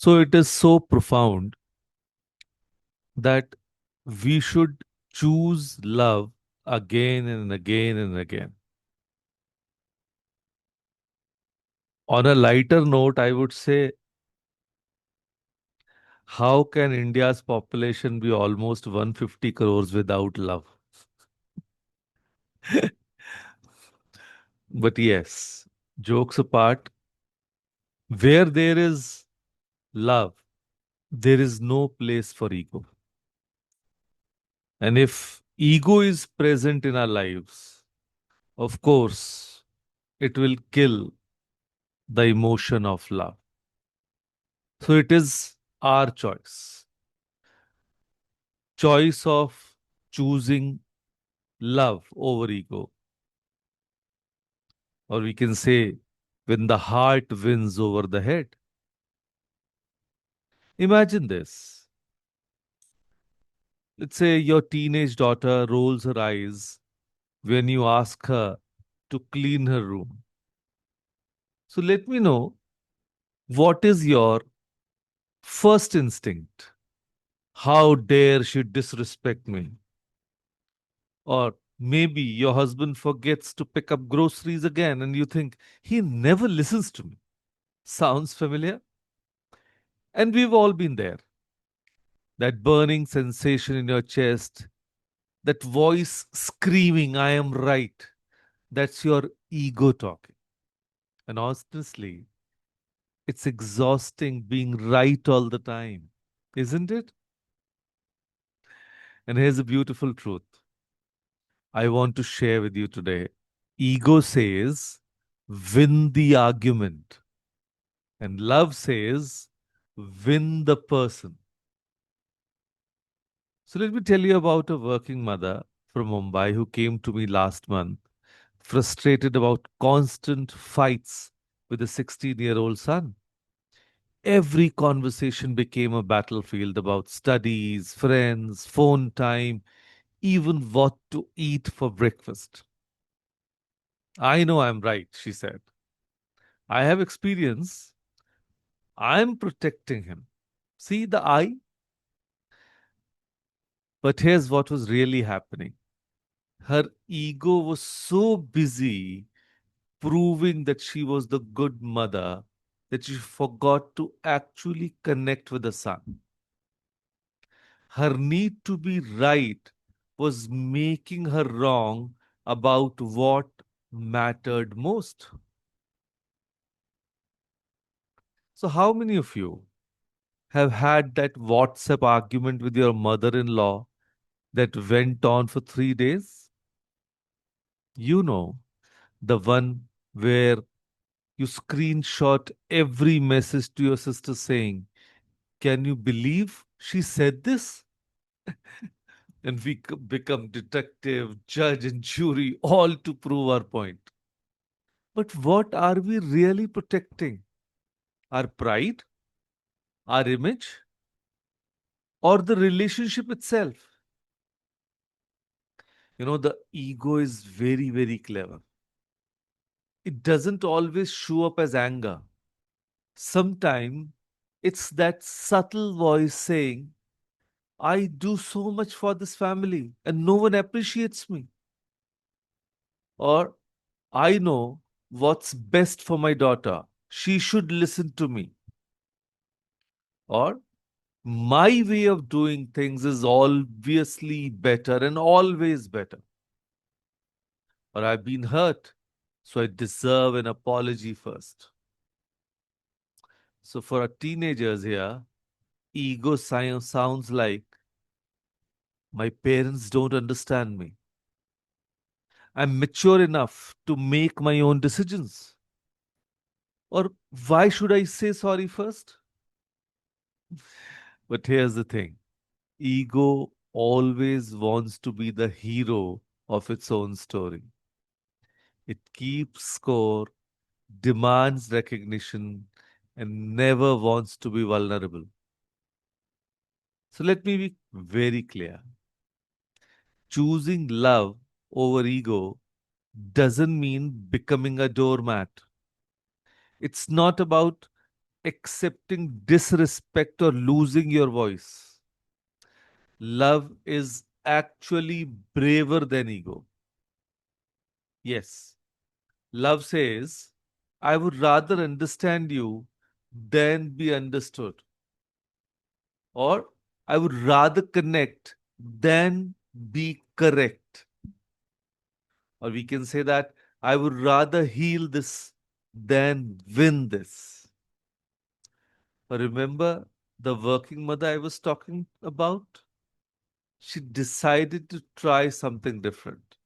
So it is so profound that we should choose love again and again and again. On a lighter note, I would say, how can India's population be almost 150 crores without love? But yes, jokes apart, where there is love, there is no place for ego. And if ego is present in our lives, of course, it will kill the emotion of love. So it is our choice of choosing love over ego, or we can say when the heart wins over the head. Imagine this. Let's say your teenage daughter rolls her eyes when you ask her to clean her room. So let me know, what is your first instinct? How dare she disrespect me? Or maybe your husband forgets to pick up groceries again and you think he never listens to me. Sounds familiar? And we've all been there. That burning sensation in your chest, that voice screaming, I am right. That's your ego talking. And honestly, it's exhausting being right all the time, isn't it? And here's a beautiful truth I want to share with you today. Ego says, win the argument. And love says, win the person. So let me tell you about a working mother from Mumbai who came to me last month, frustrated about constant fights with a 16-year-old son. Every conversation became a battlefield about studies, friends, phone time, even what to eat for breakfast. I know I'm right, she said. I have experience. I'm protecting him. See the I? But here's what was really happening. Her ego was so busy proving that she was the good mother that she forgot to actually connect with the son. Her need to be right was making her wrong about what mattered most. So, how many of you have had that WhatsApp argument with your mother in law that went on for 3 days? You know, the one where you screenshot every message to your sister saying, can you believe she said this? And we become detective, judge, and jury all to prove our point. But what are we really protecting? Our pride, our image, or the relationship itself? You know, the ego is very, very clever. It doesn't always show up as anger. Sometimes it's that subtle voice saying, I do so much for this family and no one appreciates me. Or I know what's best for my daughter. She should listen to me. Or my way of doing things is obviously better and always better. Or I've been hurt, so I deserve an apology first. So for our teenagers here, ego science sounds like my parents don't understand me. I'm mature enough to make my own decisions. Or why should I say sorry first? But here's the thing, ego always wants to be the hero of its own story. It keeps score, demands recognition, and never wants to be vulnerable. So let me be very clear. Choosing love over ego doesn't mean becoming a doormat. It's not about accepting disrespect or losing your voice. Love is actually braver than ego. Yes, love says, I would rather understand you than be understood. Or I would rather connect than be correct. Or we can say that I would rather heal this than win this. Remember the working mother I was talking about? She decided to try something different.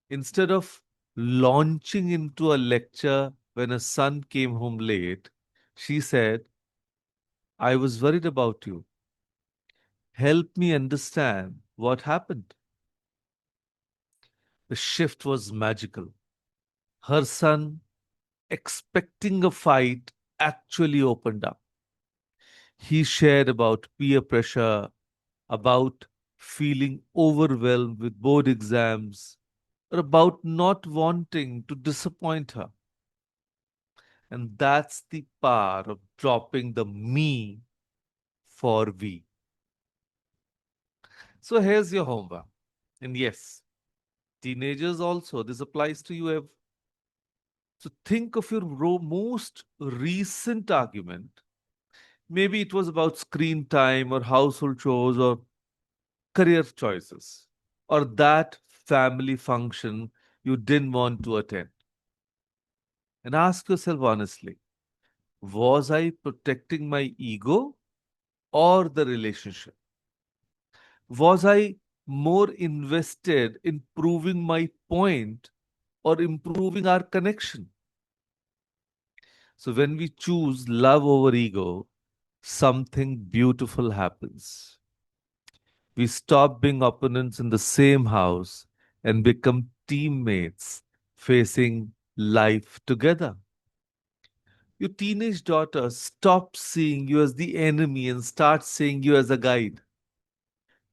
Instead of launching into a lecture when her son came home late, she said, I was worried about you. Help me understand what happened. The shift was magical. Her son, expecting a fight, actually opened up. He shared about peer pressure, about feeling overwhelmed with board exams, or about not wanting to disappoint her. And that's the power of dropping the me for we. So here's your homework. And yes, teenagers also, this applies to you. So think of your most recent argument. Maybe it was about screen time or household chores or career choices or that family function you didn't want to attend. And ask yourself honestly, was I protecting my ego or the relationship? Was I more invested in proving my point or improving our connection? So when we choose love over ego, something beautiful happens. We stop being opponents in the same house and become teammates facing life together. Your teenage daughter stops seeing you as the enemy and starts seeing you as a guide.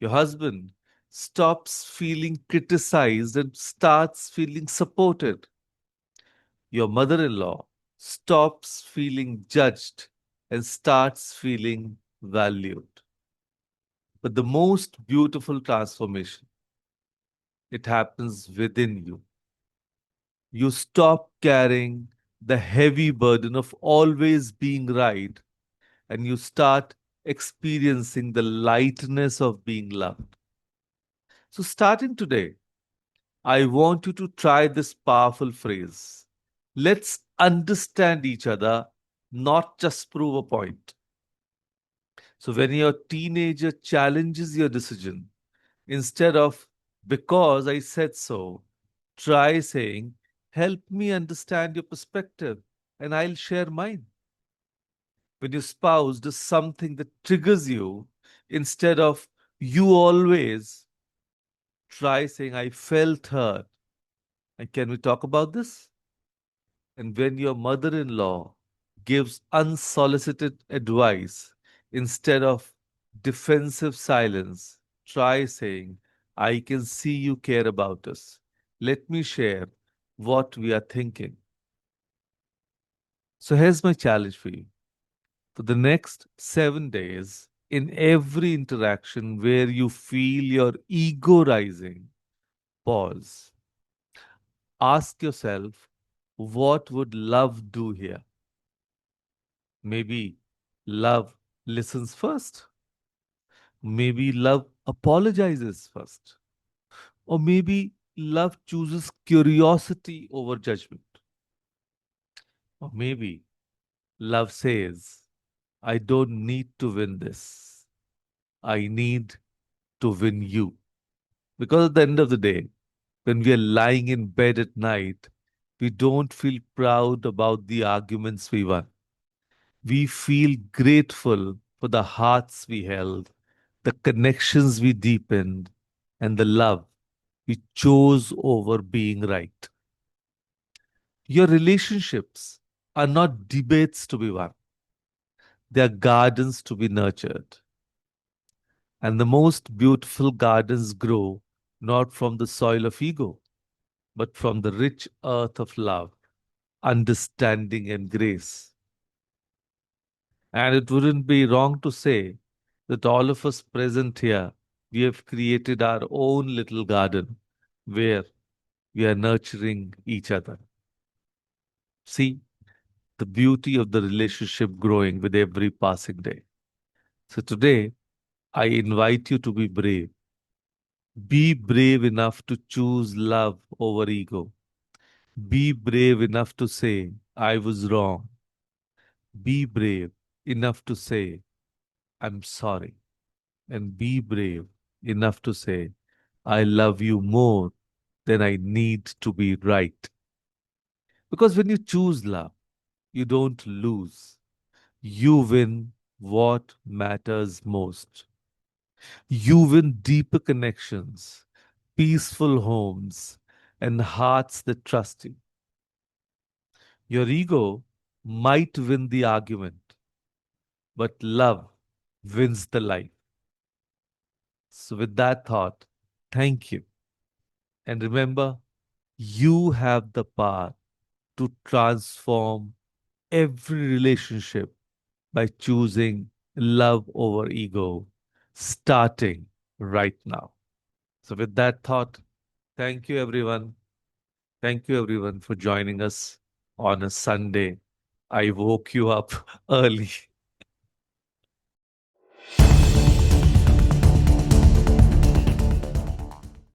Your husband stops feeling criticized and starts feeling supported. Your mother in law stops feeling judged and starts feeling valued. But the most beautiful transformation, it happens within you. You stop carrying the heavy burden of always being right and you start experiencing the lightness of being loved. So, starting today, I want you to try this powerful phrase. Let's understand each other, not just prove a point. So, when your teenager challenges your decision, instead of because I said so, try saying, help me understand your perspective and I'll share mine. When your spouse does something that triggers you, instead of you always, try saying, I felt hurt. And can we talk about this? And when your mother in law gives unsolicited advice instead of defensive silence, try saying, I can see you care about us. Let me share what we are thinking. So here's my challenge for you. For the next 7 days, in every interaction where you feel your ego rising, pause. Ask yourself, what would love do here? Maybe love listens first. Maybe love apologizes first. Or maybe love chooses curiosity over judgment. Or maybe love says, I don't need to win this. I need to win you. Because at the end of the day, when we are lying in bed at night, we don't feel proud about the arguments we won. We feel grateful for the hearts we held, the connections we deepened, and the love we chose over being right. Your relationships are not debates to be won, they are gardens to be nurtured. And the most beautiful gardens grow not from the soil of ego, but from the rich earth of love, understanding, and grace. And it wouldn't be wrong to say that all of us present here, we have created our own little garden where we are nurturing each other. See the beauty of the relationship growing with every passing day. So today, I invite you to be brave. Be brave enough to choose love over ego. Be brave enough to say, I was wrong. Be brave enough to say, I'm sorry. And be brave enough to say, I love you more than I need to be right. Because when you choose love, you don't lose. You win what matters most. You win deeper connections, peaceful homes, and hearts that trust you. Your ego might win the argument, but love wins the life. So, with that thought, thank you. And remember, you have the power to transform every relationship by choosing love over ego, starting right now. So, with that thought, thank you, everyone. Thank you, everyone, for joining us on a Sunday. I woke you up early.